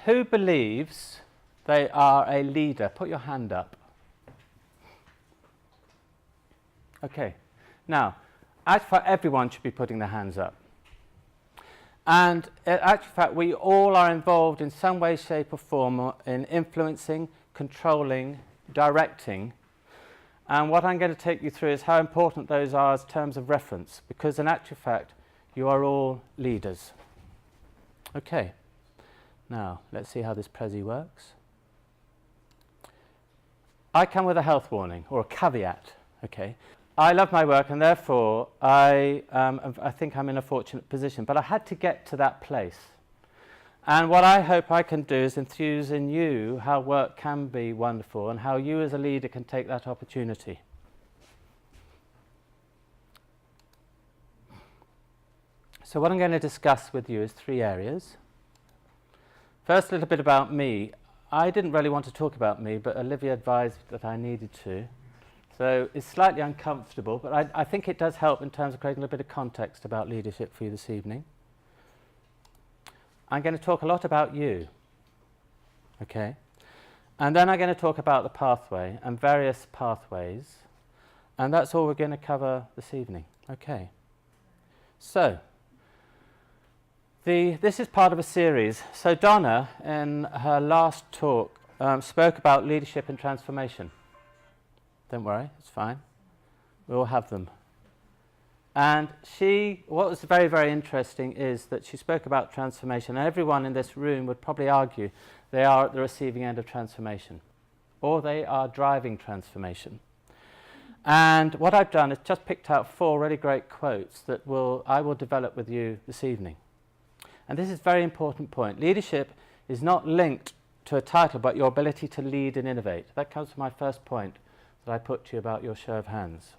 Who believes they are a leader? Put your hand up. Okay. Now, actually, everyone should be putting their hands up. And in actual fact, we all are involved in some way, shape or form in influencing, controlling, directing. And what I'm going to take you through is how important those are as terms of reference, because in actual fact, you are all leaders. Okay. Now, let's see how this Prezi works. I come with a health warning, or a caveat, okay? I love my work, and therefore I think I'm in a fortunate position, but I had to get to that place. And what I hope I can do is infuse in you how work can be wonderful and how you as a leader can take that opportunity. So what I'm going to discuss with you is 3 areas. First, a little bit about me. I didn't really want to talk about me, but Olivia advised that I needed to. So it's slightly uncomfortable, but I think it does help in terms of creating a little bit of context about leadership for you this evening. I'm going to talk a lot about you, okay? And then I'm going to talk about the pathway and various pathways, and that's all we're going to cover this evening, okay? So, this is part of a series. So Donna, in her last talk, spoke about leadership and transformation. Don't worry, it's fine. We all have them. And what was very, very interesting is that she spoke about transformation. And everyone in this room would probably argue they are at the receiving end of transformation, or they are driving transformation. And what I've done is just picked out 4 really great quotes that I will develop with you this evening. And this is a very important point. Leadership is not linked to a title, but your ability to lead and innovate. That comes from my first point that I put to you about your show of hands.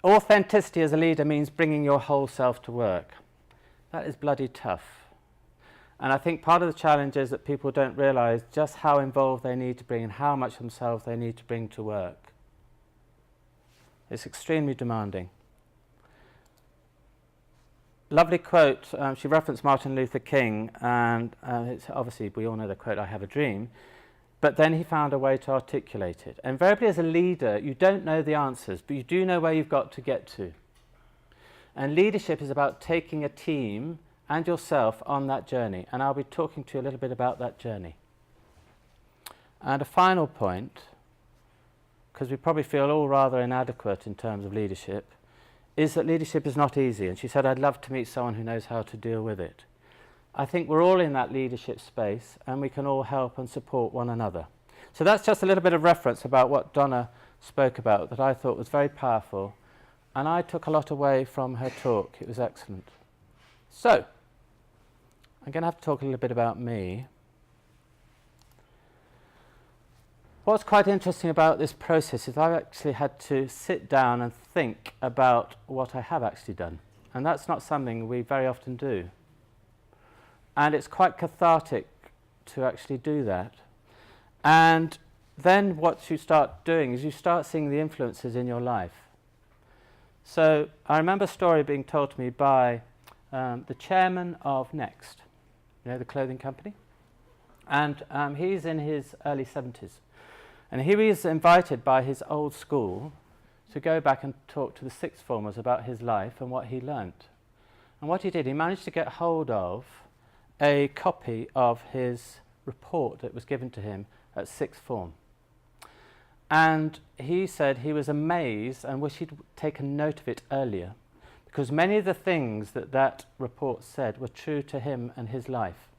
Authenticity as a leader means bringing your whole self to work. That is bloody tough. And I think part of the challenge is that people don't realise just how involved they need to bring and how much themselves they need to bring to work. It's extremely demanding. Lovely quote, she referenced Martin Luther King, and it's obviously we all know the quote, "I have a dream," but then he found a way to articulate it. Invariably as a leader, you don't know the answers, but you do know where you've got to get to. And leadership is about taking a team and yourself on that journey, and I'll be talking to you a little bit about that journey. And a final point, because we probably feel all rather inadequate in terms of leadership, is that leadership is not easy. And she said, I'd love to meet someone who knows how to deal with it. I think we're all in that leadership space, and we can all help and support one another. So that's just a little bit of reference about what Donna spoke about that I thought was very powerful, and I took a lot away from her talk. It was excellent. So, I'm going to have to talk a little bit about me. What's quite interesting about this process is I've actually had to sit down and think about what I have actually done. And that's not something we very often do. And it's quite cathartic to actually do that. And then what you start doing is you start seeing the influences in your life. So I remember a story being told to me by the chairman of Next, you know, the clothing company. And he's in his early 70s. And he was invited by his old school to go back and talk to the sixth formers about his life and what he learnt. And what he did, he managed to get hold of a copy of his report that was given to him at sixth form. And he said he was amazed and wished he'd taken note of it earlier, because many of the things that that report said were true to him and his life.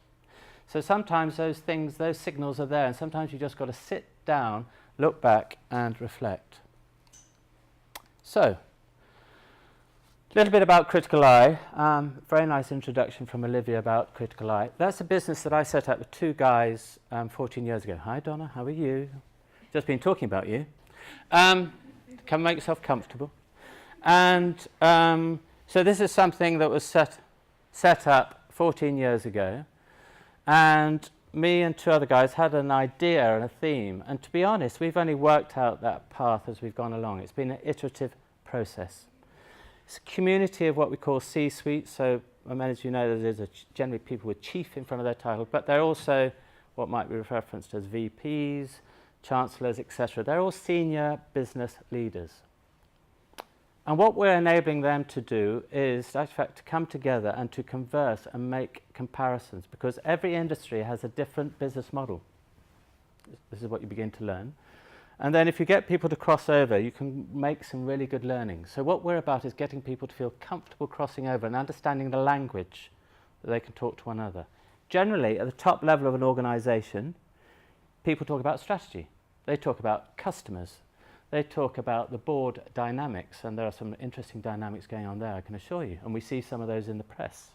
So sometimes those things, those signals are there, and sometimes you just got to sit down, look back and reflect. So, a little bit about Criticaleye. Very nice introduction from Olivia about Criticaleye. That's a business that I set up with 2 guys 14 years ago. Hi Donna, how are you? Just been talking about you. Come make yourself comfortable. And so this is something that was set up 14 years ago. And me and 2 other guys had an idea and a theme. And to be honest, we've only worked out that path as we've gone along. It's been an iterative process. It's a community of what we call C-suite, so many of you know that there's generally people with chief in front of their title, but they're also what might be referenced as VPs, chancellors, etc. They're all senior business leaders. And what we're enabling them to do is, in fact, to come together and to converse and make comparisons, because every industry has a different business model. This is what you begin to learn. And then if you get people to cross over, you can make some really good learning. So what we're about is getting people to feel comfortable crossing over and understanding the language that they can talk to one another. Generally, at the top level of an organization, people talk about strategy. They talk about customers. They talk about the board dynamics, and there are some interesting dynamics going on there, I can assure you, and we see some of those in the press.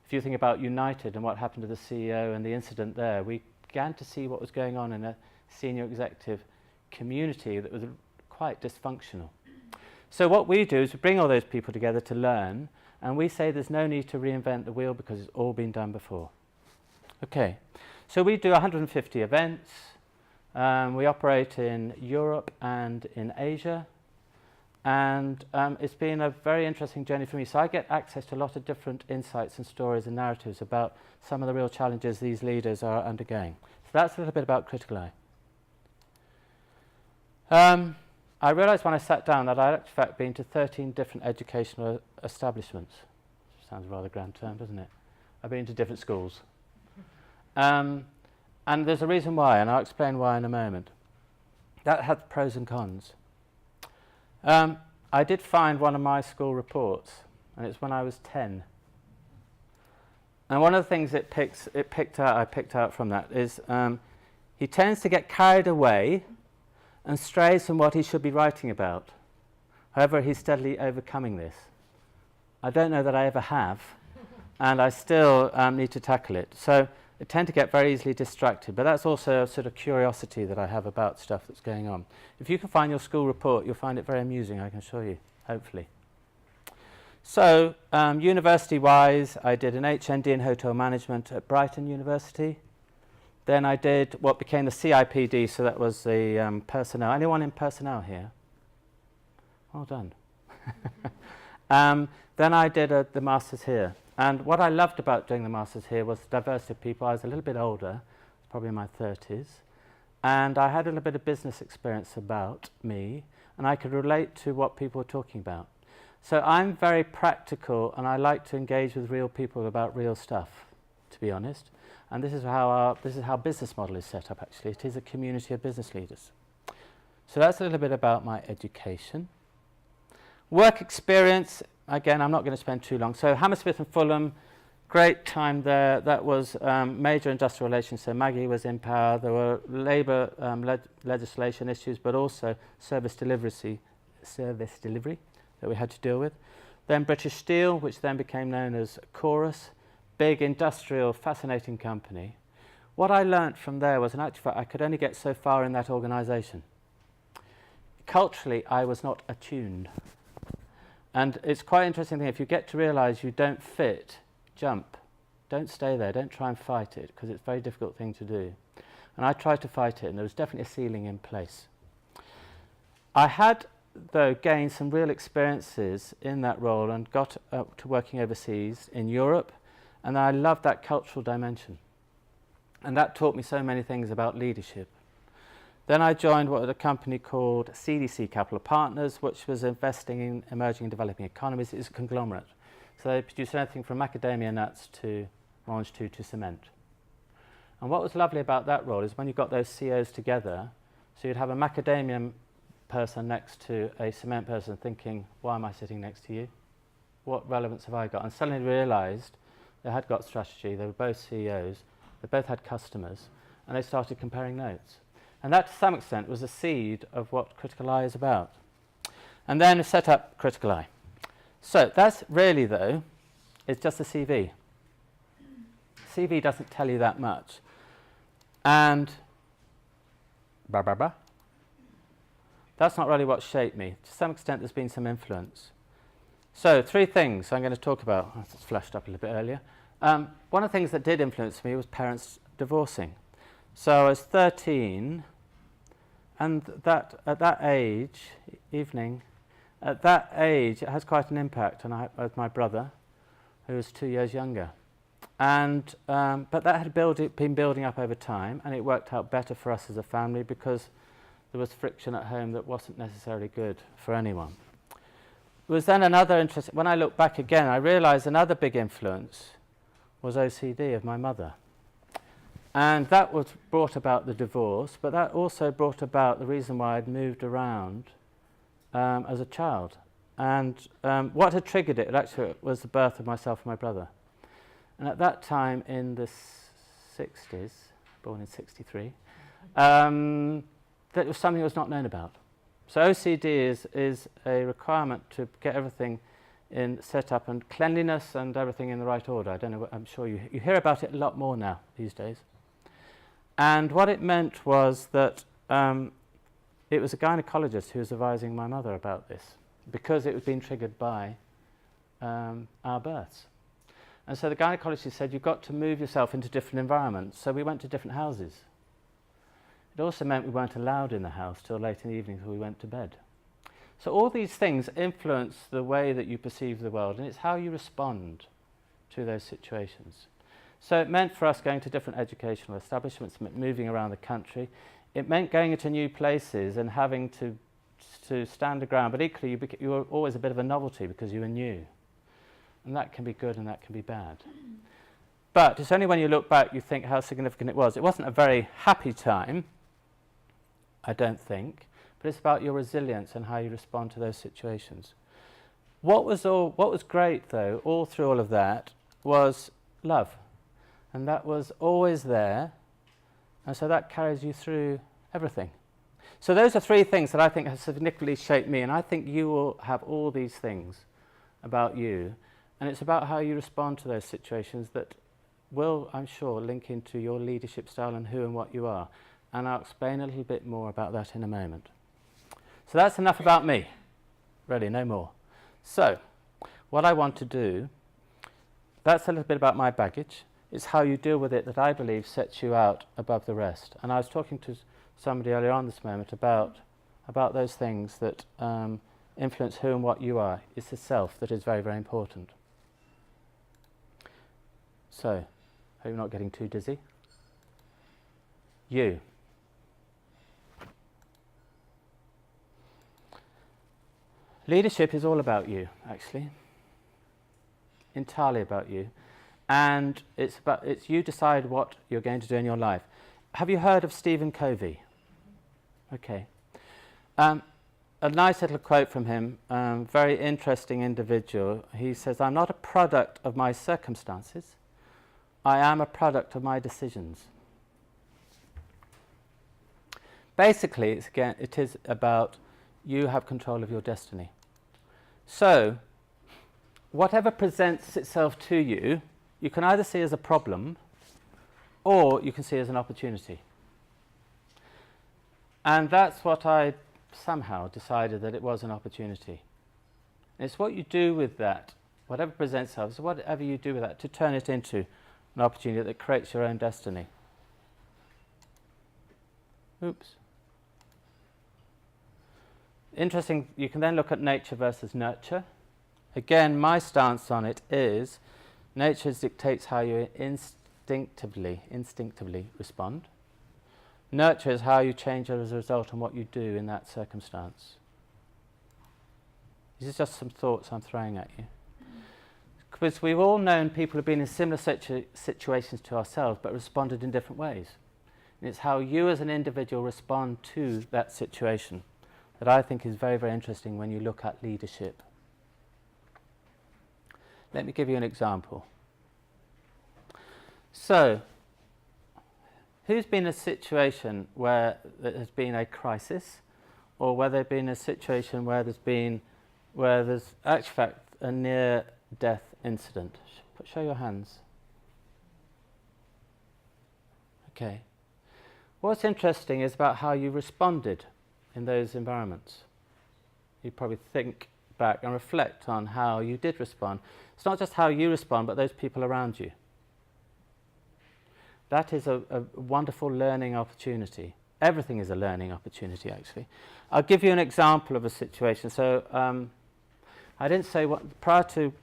If you think about United and what happened to the CEO and the incident there, we began to see what was going on in a senior executive community that was quite dysfunctional. So what we do is we bring all those people together to learn, and we say there's no need to reinvent the wheel because it's all been done before. Okay, so we do 150 events. We operate in Europe and in Asia, and it's been a very interesting journey for me. So I get access to a lot of different insights and stories and narratives about some of the real challenges these leaders are undergoing. So that's a little bit about Criticaleye. I realised when I sat down that I'd in fact been to 13 different educational establishments. Sounds a rather grand term, doesn't it? I've been to different schools. And there's a reason why, and I'll explain why in a moment. That had pros and cons. I did find one of my school reports, and it's when I was 10. And one of the things I picked out from that is he tends to get carried away and strays from what he should be writing about. However, he's steadily overcoming this. I don't know that I ever have, and I still need to tackle it. So I tend to get very easily distracted, but that's also a sort of curiosity that I have about stuff that's going on. If you can find your school report, you'll find it very amusing, I can assure you, hopefully. So, university-wise, I did an HND in hotel management at Brighton University. Then I did what became the CIPD, so that was the personnel. Anyone in personnel here? Well done. Then I did the Masters here. And what I loved about doing the Masters here was the diversity of people. I was a little bit older, probably in my 30s, and I had a little bit of business experience about me, and I could relate to what people were talking about. So I'm very practical, and I like to engage with real people about real stuff, to be honest. And this is how business model is set up, actually. It is a community of business leaders. So that's a little bit about my education. Work experience, again, I'm not going to spend too long. So Hammersmith and Fulham, great time there. That was major industrial relations. So Maggie was in power. There were labour legislation issues, but also service delivery that we had to deal with. Then British Steel, which then became known as Chorus. Big industrial, fascinating company. What I learnt from there was, in actual fact, I could only get so far in that organisation. Culturally, I was not attuned. And it's quite an interesting thing. If you get to realise you don't fit, jump. Don't stay there. Don't try and fight it, because it's a very difficult thing to do. And I tried to fight it, and there was definitely a ceiling in place. I had, though, gained some real experiences in that role and got up to working overseas in Europe. And I loved that cultural dimension. And that taught me so many things about leadership. Then I joined a company called Cdc Capital Partners, which was investing in emerging and developing economies. It's a conglomerate. So they produce anything from macadamia nuts to orange to cement. And what was lovely about that role is when you got those CEOs together, so you'd have a macadamia person next to a cement person thinking, why am I sitting next to you? What relevance have I got? And suddenly realised they had got strategy, they were both CEOs, they both had customers, and they started comparing notes. And that, to some extent, was the seed of what Criticaleye is about. And then set up Criticaleye. So that's really, though, it's just a CV. CV doesn't tell you that much. And that's not really what shaped me. To some extent, there's been some influence. So 3 things I'm going to talk about. Oh, it's flashed up a little bit earlier. One of the things that did influence me was parents divorcing. So I was 13, and at that age, it has quite an impact on my brother. who was 2 years younger. And but that had been building up over time, and it worked out better for us as a family because there was friction at home that wasn't necessarily good for anyone. There was then another interesting, when I look back again, I realised another big influence was OCD of my mother. And that was brought about the divorce, but that also brought about the reason why I'd moved around as a child. And what had triggered it actually was the birth of myself and my brother. And at that time in the 60s, born in 63, that was something that was not known about. So OCD is a requirement to get everything in set up and cleanliness and everything in the right order. I don't know, I'm sure you hear about it a lot more now these days. And what it meant was that it was a gynecologist who was advising my mother about this because it was being triggered by our births. And so the gynecologist said, you've got to move yourself into different environments. So we went to different houses. It also meant we weren't allowed in the house till late in the evening till we went to bed. So all these things influence the way that you perceive the world, and it's how you respond to those situations. So it meant for us going to different educational establishments, it meant moving around the country. It meant going into new places and having to stand the ground, but equally you were always a bit of a novelty because you were new. And that can be good and that can be bad. But it's only when you look back you think how significant it was. It wasn't a very happy time, I don't think, but it's about your resilience and how you respond to those situations. What was great though, all through all of that, was love. And that was always there, and so that carries you through everything. So those are three things that I think have significantly shaped me, and I think you will have all these things about you, and it's about how you respond to those situations that will, I'm sure, link into your leadership style and who and what you are. And I'll explain a little bit more about that in a moment. So that's enough about me. Really, no more. So, what I want to do, that's a little bit about my baggage. It's how you deal with it that I believe sets you out above the rest. And I was talking to somebody earlier on this moment about those things that influence who and what you are. It's the self that is very, very important. So, hope you're not getting too dizzy. You. Leadership is all about you, actually. Entirely about you. And it's you decide what you're going to do in your life. Have you heard of Stephen Covey? Okay. A nice little quote from him, very interesting individual. He says, "I'm not a product of my circumstances. I am a product of my decisions." Basically, it is about you have control of your destiny. So, whatever presents itself to you, you can either see as a problem or you can see as an opportunity. And that's what I somehow decided that it was an opportunity. It's what you do with that, whatever presents itself, so whatever you do with that, to turn it into an opportunity that creates your own destiny. Oops. Interesting, you can then look at nature versus nurture. Again, my stance on it is nature dictates how you instinctively respond. Nurture is how you change as a result and what you do in that circumstance. These are just some thoughts I'm throwing at you. Because we've all known people who've been in similar situations to ourselves but responded in different ways. And it's how you as an individual respond to that situation that I think is very, very interesting when you look at leadership. Let me give you an example. So, who's been in a situation where there has been a crisis, or where there's been a situation where there's actually fact a near-death incident? Show your hands. Okay. What's interesting is about how you responded in those environments. You probably think back and reflect on how you did respond. It's not just how you respond, but those people around you. That is a wonderful learning opportunity. Everything is a learning opportunity, actually. I'll give you an example of a situation. So I didn't say what prior to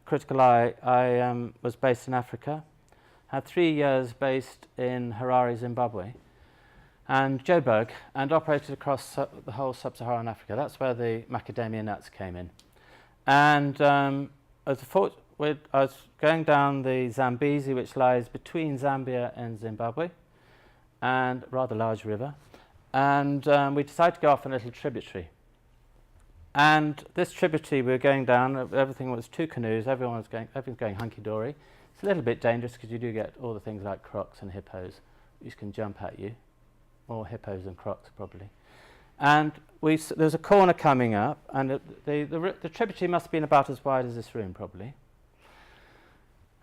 Criticaleye, I was based in Africa, had 3 years based in Harare, Zimbabwe, and Joburg, and operated across the whole sub-Saharan Africa. That's where the macadamia nuts came in. And I was going down the Zambezi, which lies between Zambia and Zimbabwe, and a rather large river. And we decided to go off a little tributary. And this tributary we were going down, everything was 2 canoes, everything's going hunky-dory. It's a little bit dangerous because you do get all the things like crocs and hippos, which can jump at you. More hippos than crocs, probably. And there's a corner coming up, and the tributary must have been about as wide as this room, probably.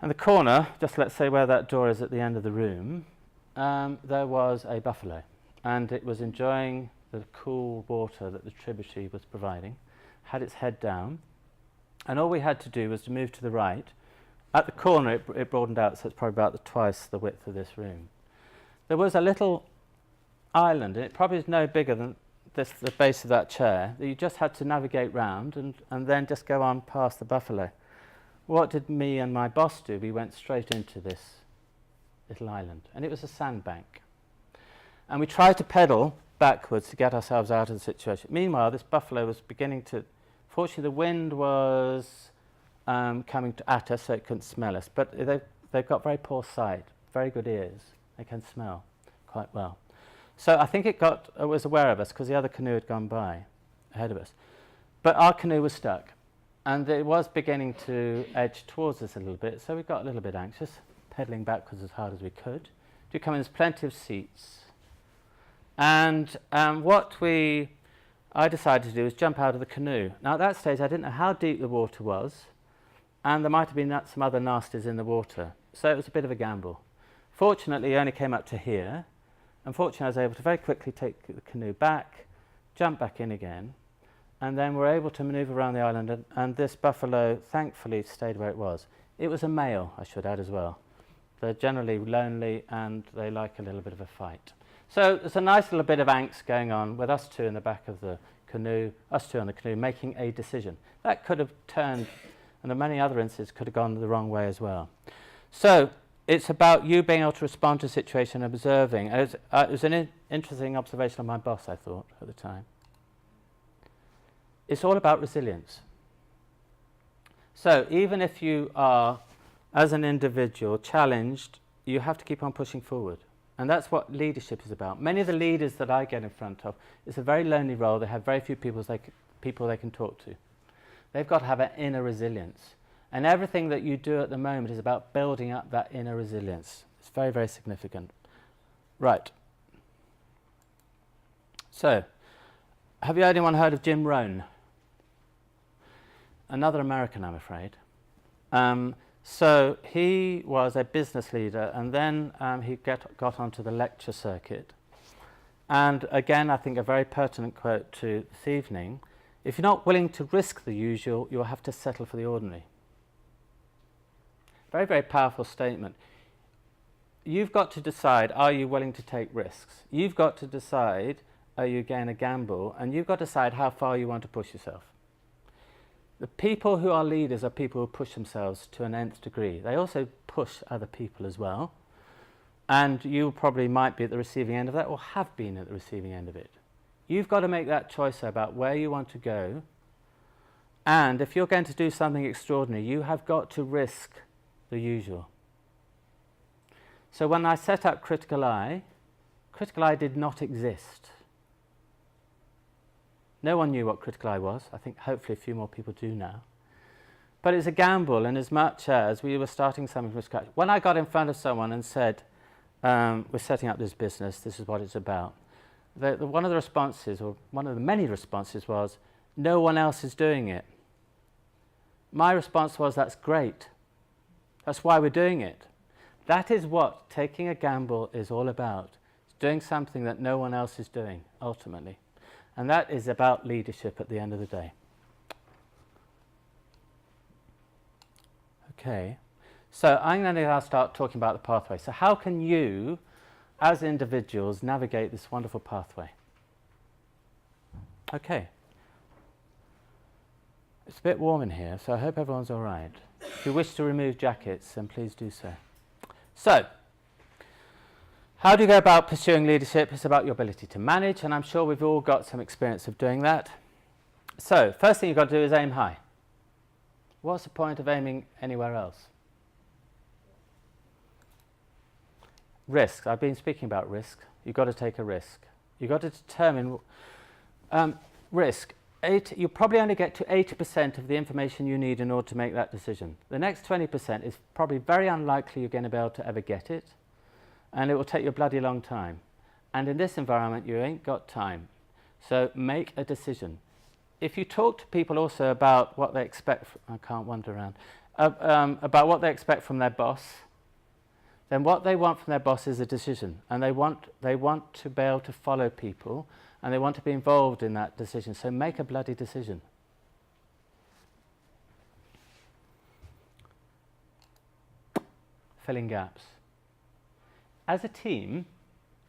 And the corner, just let's say where that door is at the end of the room, there was a buffalo. And it was enjoying the cool water that the tributary was providing, had its head down, and all we had to do was to move to the right. At the corner it broadened out, so it's probably about twice the width of this room. There was a little island, and it probably is no bigger than the base of that chair, that you just had to navigate round and then just go on past the buffalo. What did me and my boss do? We went straight into this little island, and it was a sandbank. And we tried to pedal backwards to get ourselves out of the situation. Meanwhile, this buffalo was beginning to... Fortunately, the wind was coming at us, so it couldn't smell us. But they've got very poor sight, very good ears. They can smell quite well. So I think it was aware of us because the other canoe had gone by ahead of us. But our canoe was stuck, and it was beginning to edge towards us a little bit, so we got a little bit anxious, pedaling backwards as hard as we could. To come in, there's plenty of seats. And what I decided to do was jump out of the canoe. Now at that stage I didn't know how deep the water was, and there might have been some other nasties in the water, so it was a bit of a gamble. Fortunately, I only came up to here. Unfortunately, I was able to very quickly take the canoe back, jump back in again, and then we're able to manoeuvre around the island, and this buffalo thankfully stayed where it was. It was a male, I should add as well. They're generally lonely and they like a little bit of a fight. So there's a nice little bit of angst going on with us 2 in the back of the canoe, us 2 on the canoe, making a decision. That could have turned, and the many other instances could have gone the wrong way as well. So it's about you being able to respond to a situation and observing. It was an interesting observation of my boss, I thought, at the time. It's all about resilience. So even if you are, as an individual, challenged, you have to keep on pushing forward. And that's what leadership is about. Many of the leaders that I get in front of, it's a very lonely role. They have very few people they can talk to. They've got to have an inner resilience. And everything that you do at the moment is about building up that inner resilience. It's very, very significant. Right. So, have you anyone heard of Jim Rohn? Another American, I'm afraid. So he was a business leader, and then he got onto the lecture circuit. And again, I think a very pertinent quote to this evening: if you're not willing to risk the usual, you'll have to settle for the ordinary. Very, very powerful statement. You've got to decide, are you willing to take risks? You've got to decide, are you going to gamble? And you've got to decide how far you want to push yourself. The people who are leaders are people who push themselves to an nth degree. They also push other people as well. And you probably might be at the receiving end of that, or have been at the receiving end of it. You've got to make that choice about where you want to go. And if you're going to do something extraordinary, you have got to risk the usual. So when I set up Criticaleye, Criticaleye did not exist. No one knew what Criticaleye was. I think hopefully a few more people do now. But it's a gamble in as much as we were starting something from scratch. When I got in front of someone and said, we're setting up this business, this is what it's about, one of the responses, or one of the many responses, was, no one else is doing it. My response was, that's great. That's why we're doing it. That is what taking a gamble is all about. It's doing something that no one else is doing, ultimately. And that is about leadership at the end of the day. Okay, so I'm going to start talking about the pathway. So how can you, as individuals, navigate this wonderful pathway? Okay. It's a bit warm in here, so I hope everyone's all right. If you wish to remove jackets, then please do so. So, how do you go about pursuing leadership? It's about your ability to manage, and I'm sure we've all got some experience of doing that. So, first thing you've got to do is aim high. What's the point of aiming anywhere else? Risk. I've been speaking about risk. You've got to take a risk. You've got to determine risk. You probably only get to 80% of the information you need in order to make that decision. The next 20% is probably very unlikely you're going to be able to ever get it, and it will take you a bloody long time. And in this environment, you ain't got time. So make a decision. If you talk to people also about what they expect, I can't wander around, about what they expect from their boss, then what they want from their boss is a decision, and they want to be able to follow people, and they want to be involved in that decision. So make a bloody decision. Filling gaps. As a team,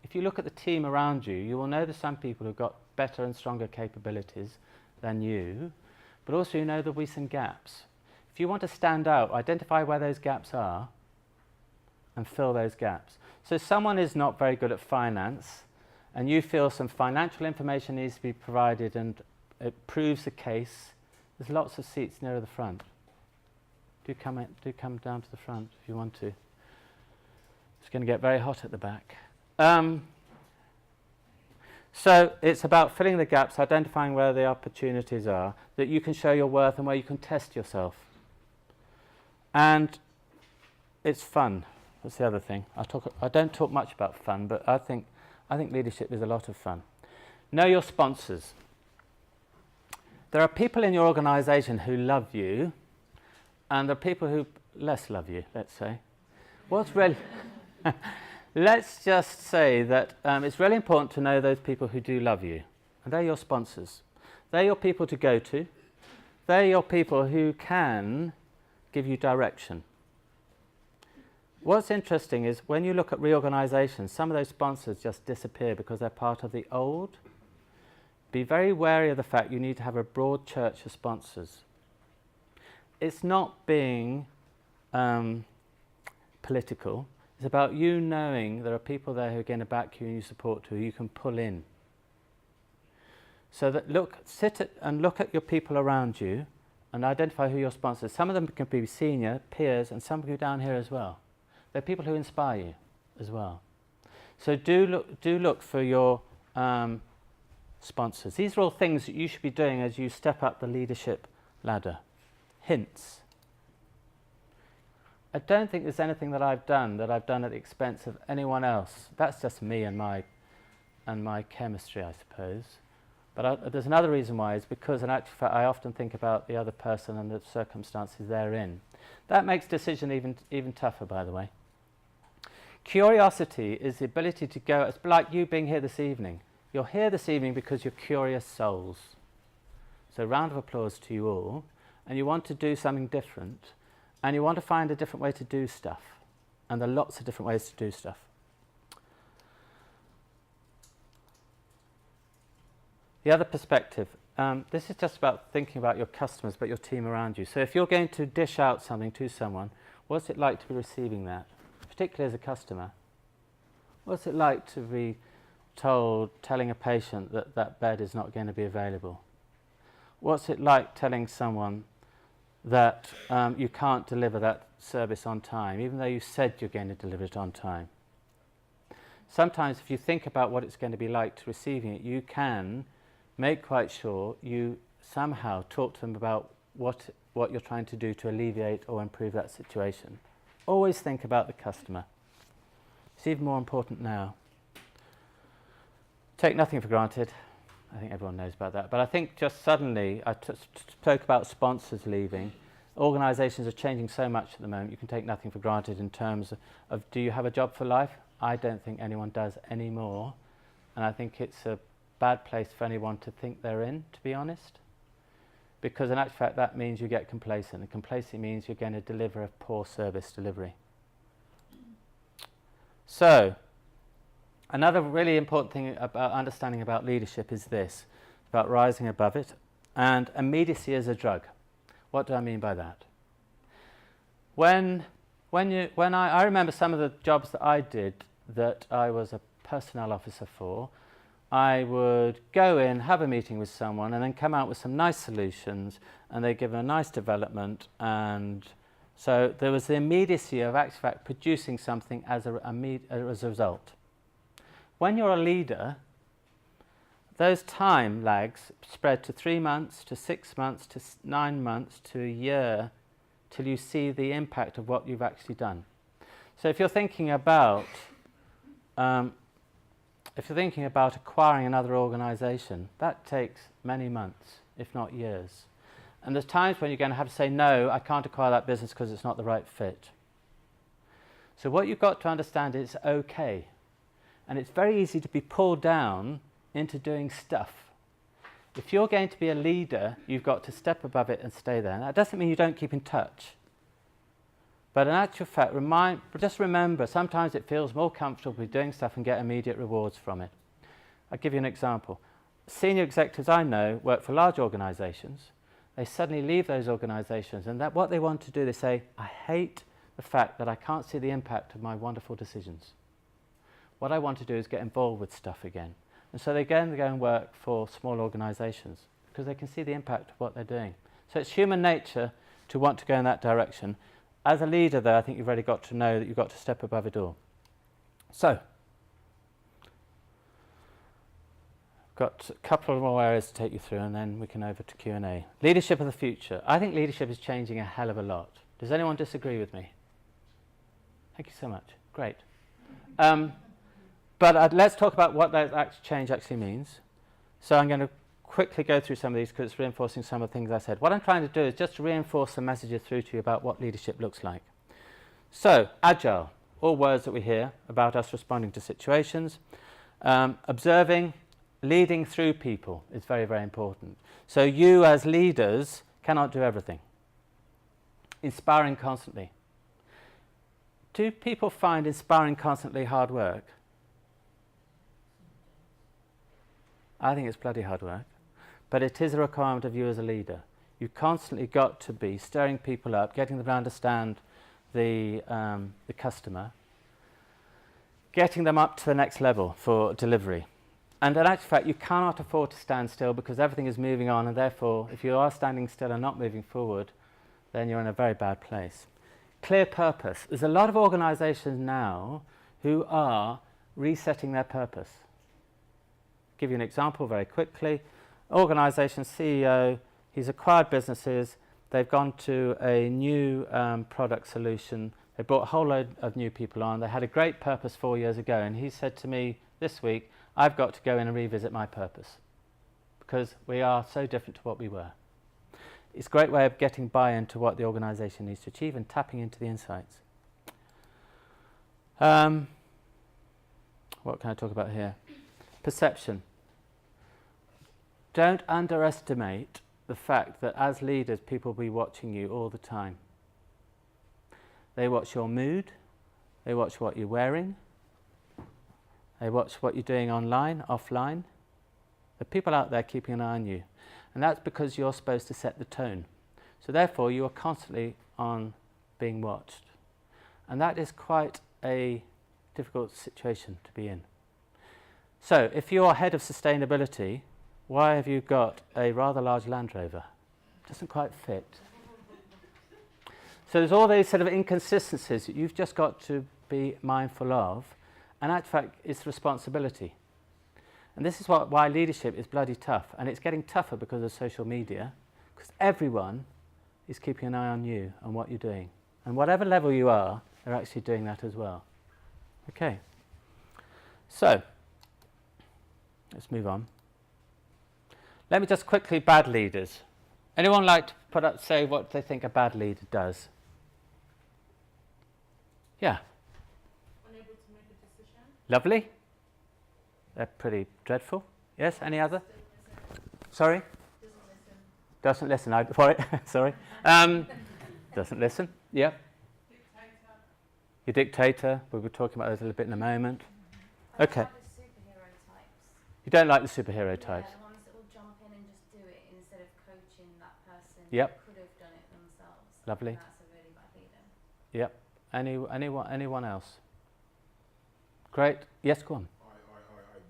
if you look at the team around you, you will know there's some people who've got better and stronger capabilities than you, but also you know there'll be some gaps. If you want to stand out, identify where those gaps are and fill those gaps. So if someone is not very good at finance and you feel some financial information needs to be provided and it proves the case, there's lots of seats nearer the front. Do come down to the front if you want to. It's going to get very hot at the back. So it's about filling the gaps, identifying where the opportunities are, that you can show your worth and where you can test yourself. And it's fun. That's the other thing. I don't talk much about fun, but I think leadership is a lot of fun. Know your sponsors. There are people in your organisation who love you, and there are people who less love you, let's say. What's really... Let's just say that it's really important to know those people who do love you, and they're your sponsors. They're your people to go to. They're your people who can give you direction. What's interesting is when you look at reorganisations, some of those sponsors just disappear because they're part of the old. Be very wary of the fact you need to have a broad church of sponsors. It's not being political. It's about you knowing there are people there who are going to back you and you support who you can pull in. So that sit and look at your people around you and identify who your sponsors. Some of them can be senior, peers, and some can be down here as well. They're people who inspire you as well. So do look for your sponsors. These are all things that you should be doing as you step up the leadership ladder. Hints. I don't think there's anything that I've done at the expense of anyone else. That's just me and my chemistry, I suppose. But there's another reason why, is because in actual fact I often think about the other person and the circumstances they're in. That makes decision even tougher, by the way. Curiosity is the ability to go, it's like you being here this evening. You're here this evening because you're curious souls. So round of applause to you all, and you want to do something different. And you want to find a different way to do stuff. And there are lots of different ways to do stuff. The other perspective, this is just about thinking about your customers, but your team around you. So if you're going to dish out something to someone, what's it like to be receiving that? Particularly as a customer. What's it like to be telling a patient that that bed is not going to be available? What's it like telling someone that you can't deliver that service on time, even though you said you're going to deliver it on time? Sometimes if you think about what it's going to be like to receiving it, you can make quite sure you somehow talk to them about what you're trying to do to alleviate or improve that situation. Always think about the customer. It's even more important now. Take nothing for granted. I think everyone knows about that. But I think just suddenly, I spoke about sponsors leaving. Organisations are changing so much at the moment. You can take nothing for granted in terms of do you have a job for life? I don't think anyone does anymore. And I think it's a bad place for anyone to think they're in, to be honest. Because in actual fact, that means you get complacent. And complacency means you're going to deliver a poor service delivery. So, another really important thing about understanding about leadership is this, about rising above it. And immediacy is a drug. What do I mean by that? I remember some of the jobs that I did that I was a personnel officer for, I would go in, have a meeting with someone, and then come out with some nice solutions, and they give a nice development, and so there was the immediacy of actually producing something as a result. When you're a leader, those time lags spread to 3 months, to 6 months, to 9 months, to a year, till you see the impact of what you've actually done. So if you're thinking about acquiring another organisation, that takes many months, if not years. And there's times when you're going to have to say, no, I can't acquire that business because it's not the right fit. So what you've got to understand is it's okay. And it's very easy to be pulled down into doing stuff. If you're going to be a leader, you've got to step above it and stay there. And that doesn't mean you don't keep in touch. But in actual fact, just remember, sometimes it feels more comfortable doing stuff and get immediate rewards from it. I'll give you an example. Senior executives I know work for large organisations. They suddenly leave those organisations, and what they want to do, they say, I hate the fact that I can't see the impact of my wonderful decisions. What I want to do is get involved with stuff again. And so they go and work for small organisations because they can see the impact of what they're doing. So it's human nature to want to go in that direction. As a leader, though, I think you've already got to know that you've got to step above it all. So, got a couple of more areas to take you through, and then we can over to Q&A. Leadership of the future. I think leadership is changing a hell of a lot. Does anyone disagree with me? Thank you so much. Great. But let's talk about what that change actually means. So I'm going to quickly go through some of these because it's reinforcing some of the things I said. What I'm trying to do is just to reinforce some messages through to you about what leadership looks like. So, agile, all words that we hear about us responding to situations. Observing, leading through people is very, very important. So you as leaders cannot do everything. Inspiring constantly. Do people find inspiring constantly hard work? I think it's bloody hard work. But it is a requirement of you as a leader. You've constantly got to be stirring people up, getting them to understand the customer, getting them up to the next level for delivery. And in actual fact, you cannot afford to stand still because everything is moving on, and therefore, if you are standing still and not moving forward, then you're in a very bad place. Clear purpose. There's a lot of organisations now who are resetting their purpose. Give you an example very quickly. Organisation CEO, he's acquired businesses, they've gone to a new product solution, they brought a whole load of new people on, they had a great purpose 4 years ago, and he said to me this week, I've got to go in and revisit my purpose because we are so different to what we were. It's a great way of getting buy-in to what the organisation needs to achieve and tapping into the insights. What can I talk about here? Perception. Don't underestimate the fact that as leaders, people will be watching you all the time. They watch your mood, they watch what you're wearing, they watch what you're doing online, offline. There are people out there keeping an eye on you. And that's because you're supposed to set the tone. So therefore, you are constantly on being watched. And that is quite a difficult situation to be in. So if you're head of sustainability, why have you got a rather large Land Rover? Doesn't quite fit. So there's all these sort of inconsistencies that you've just got to be mindful of. And in fact, it's responsibility. And this is why leadership is bloody tough. And it's getting tougher because of social media, because everyone is keeping an eye on you and what you're doing. And whatever level you are, they're actually doing that as well. Okay. So, let's move on. Let me just quickly, bad leaders. Anyone like to put up, say what they think a bad leader does? Yeah. Unable to make a decision. Lovely. They're pretty dreadful. Yes, any other? Sorry? Doesn't listen. For it. Sorry. Doesn't listen. Yeah. Dictator. Your dictator. We were talking about those a little bit in a moment. Okay. I like the superhero types. You don't like the superhero types? Yeah, the ones that will jump in and just do it instead of coaching that person Yep. who could have done it themselves. Lovely. That's a really bad leader. Yep. Anyone else? Great. Yes, go on. I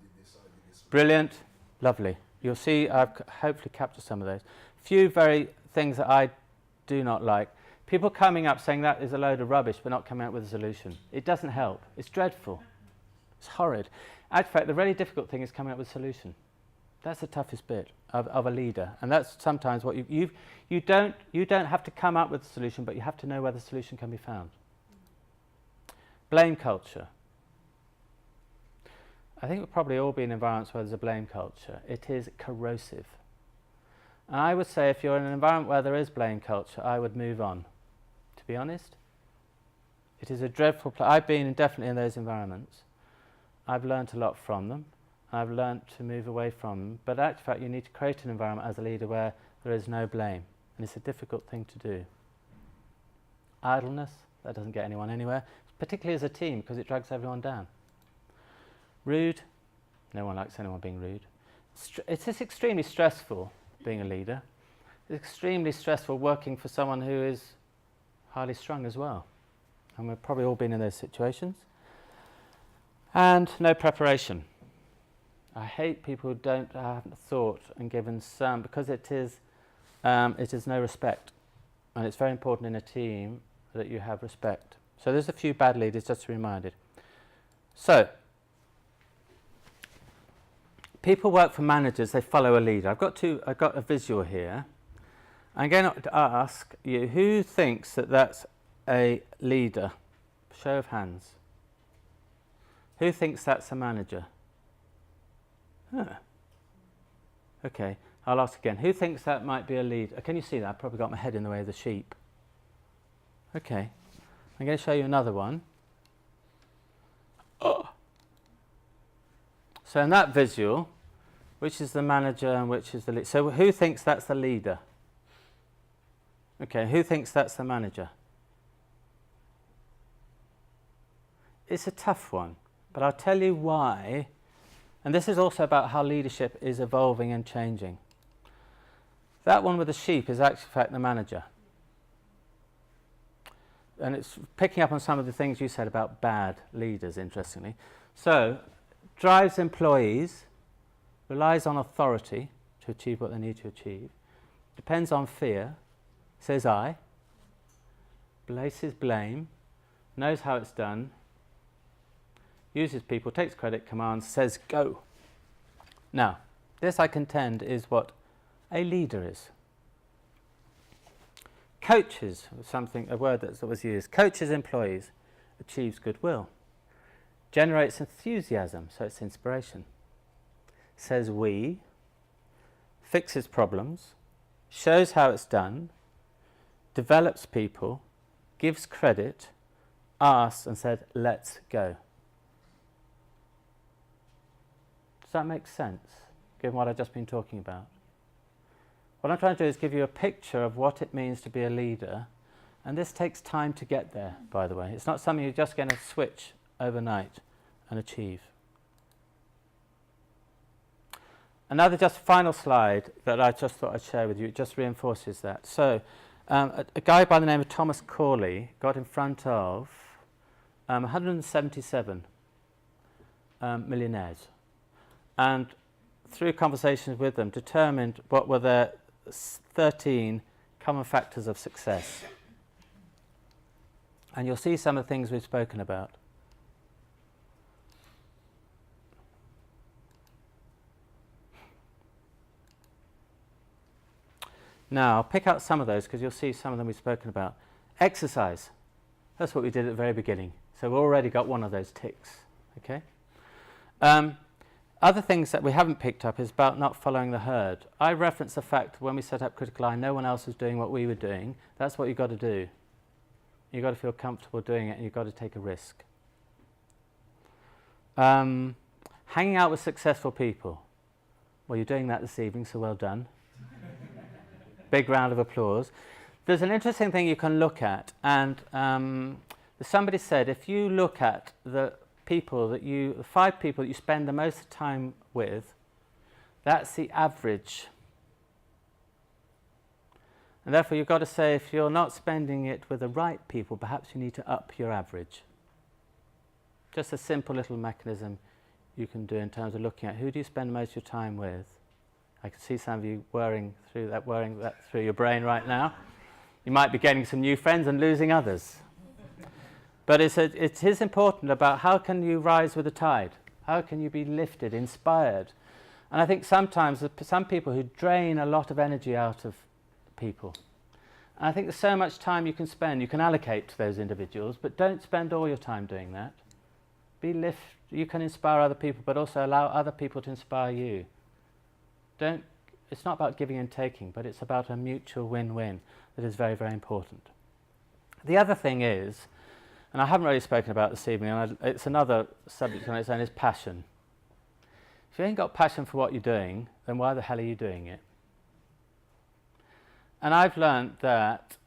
did this. Brilliant. Lovely. You'll see I've hopefully captured some of those. Few very things that I do not like. People coming up saying that is a load of rubbish but not coming up with a solution. It doesn't help. It's dreadful. It's horrid. In fact, the really difficult thing is coming up with a solution. That's the toughest bit of a leader. And that's sometimes what you don't have to come up with a solution, but you have to know where the solution can be found. Blame culture. I think we'll probably all be in environments where there's a blame culture. It is corrosive. And I would say if you're in an environment where there is blame culture, I would move on. To be honest, it is a dreadful place. I've been definitely in those environments. I've learnt a lot from them. I've learnt to move away from them. But in fact, you need to create an environment as a leader where there is no blame. And it's a difficult thing to do. Idleness, that doesn't get anyone anywhere, particularly as a team, because it drags everyone down. Rude, no one likes anyone being rude. It's just extremely stressful being a leader. It's extremely stressful working for someone who is highly strung as well. And we've probably all been in those situations. And no preparation. I hate people who haven't thought and given some, because it is no respect. And it's very important in a team that you have respect. So there's a few bad leaders, just to be reminded. So, people work for managers, they follow a leader. I've got a visual here. I'm going to ask you, who thinks that that's a leader? Show of hands. Who thinks that's a manager? Huh. Okay, I'll ask again. Who thinks that might be a leader? Can you see that? I've probably got my head in the way of the sheep. Okay, I'm going to show you another one. Oh. So in that visual, which is the manager and which is the leader? So who thinks that's the leader? Okay, who thinks that's the manager? It's a tough one, but I'll tell you why. And this is also about how leadership is evolving and changing. That one with the sheep is actually, in fact, the manager. And it's picking up on some of the things you said about bad leaders, interestingly. So, drives employees, relies on authority to achieve what they need to achieve, depends on fear, says I, places blame, knows how it's done, uses people, takes credit, commands, says go. Now, this I contend is what a leader is. Coaches, a word that was used, coaches employees, achieves goodwill, generates enthusiasm, so it's inspiration, says we, fixes problems, shows how it's done, develops people, gives credit, asks and said, let's go. Does that make sense, given what I've just been talking about? What I'm trying to do is give you a picture of what it means to be a leader, and this takes time to get there, by the way. It's not something you're just going to switch overnight and achieve. Another just final slide that I just thought I'd share with you, it just reinforces that. So, a guy by the name of Thomas Corley got in front of 177 millionaires, and through conversations with them determined what were their 13 common factors of success. And you'll see some of the things we've spoken about. Now, I'll pick out some of those because you'll see some of them we've spoken about. Exercise. That's what we did at the very beginning. So we've already got one of those ticks. Okay. Other things that we haven't picked up is about not following the herd. I referenced the fact when we set up Criticaleye, no one else was doing what we were doing. That's what you've got to do. You've got to feel comfortable doing it, and you've got to take a risk. Hanging out with successful people. Well, you're doing that this evening, so well done. Big round of applause. There's an interesting thing you can look at, and somebody said if you look at the 5 people that you spend the most time with, that's the average. And therefore you've got to say, if you're not spending it with the right people, perhaps you need to up your average. Just a simple little mechanism you can do in terms of looking at who do you spend most of your time with. I can see some of you whirring that through your brain right now. You might be getting some new friends and losing others. But it is important about how can you rise with the tide? How can you be lifted, inspired? And I think sometimes some people who drain a lot of energy out of people. And I think there's so much time you can spend. You can allocate to those individuals, but don't spend all your time doing that. You can inspire other people, but also allow other people to inspire you. It's not about giving and taking, but it's about a mutual win-win that is very, very important. The other thing is, and I haven't really spoken about this evening, and it's another subject on its own, is passion. If you ain't got passion for what you're doing, then why the hell are you doing it? And I've learned that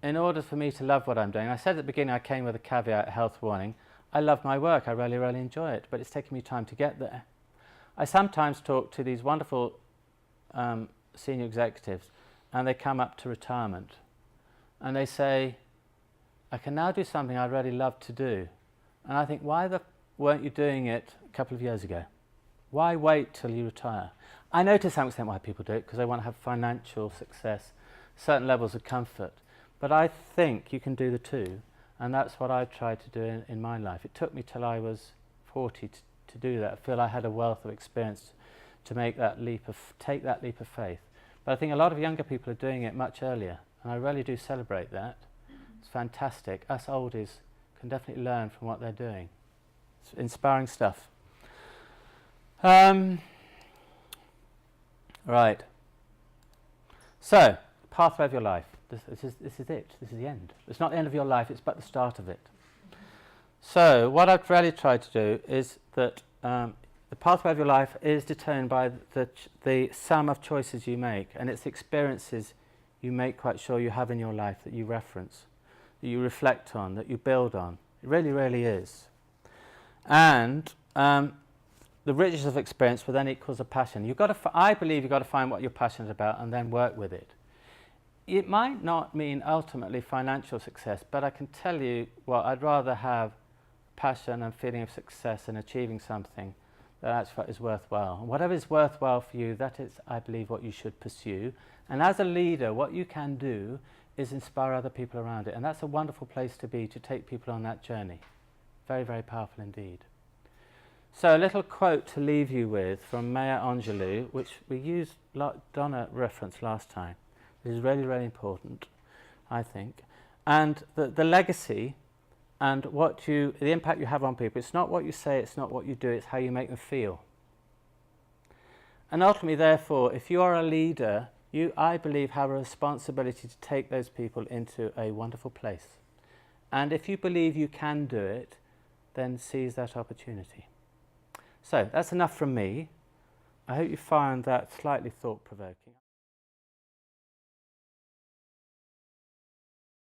in order for me to love what I'm doing, I said at the beginning I came with a caveat, health warning, I love my work, I really, really enjoy it, but it's taken me time to get there. I sometimes talk to these wonderful senior executives, and they come up to retirement, and they say, I can now do something I really love to do. And I think, why weren't you doing it a couple of years ago? Why wait till you retire? I know to some extent why people do it, because they want to have financial success, certain levels of comfort. But I think you can do the two, and that's what I've tried to do in my life. It took me till I was 40 to do that. I feel I had a wealth of experience to take that leap of faith. But I think a lot of younger people are doing it much earlier, and I really do celebrate that. It's fantastic. Us oldies can definitely learn from what they're doing. It's inspiring stuff. Right. So, pathway of your life. This is it. This is the end. It's not the end of your life, it's but the start of it. So, what I've really tried to do is that the pathway of your life is determined by the sum of choices you make, and it's experiences you make quite sure you have in your life that you reference, that you reflect on, that you build on. It really, really is. And the richness of experience will then equals a passion. I believe you've got to find what you're passionate about and then work with it. It might not mean ultimately financial success, but I can tell you what, I'd rather have passion and feeling of success in achieving something that is worthwhile. And whatever is worthwhile for you, that is, I believe, what you should pursue. And as a leader, what you can do is inspire other people around it. And that's a wonderful place to be, to take people on that journey. Very, very powerful indeed. So a little quote to leave you with from Maya Angelou, which we used Donna referenced last time. This is really, really important, I think. And the legacy and the impact you have on people, it's not what you say, it's not what you do, it's how you make them feel. And ultimately, therefore, if you are a leader, you, I believe, have a responsibility to take those people into a wonderful place. And if you believe you can do it, then seize that opportunity. So that's enough from me. I hope you found that slightly thought-provoking.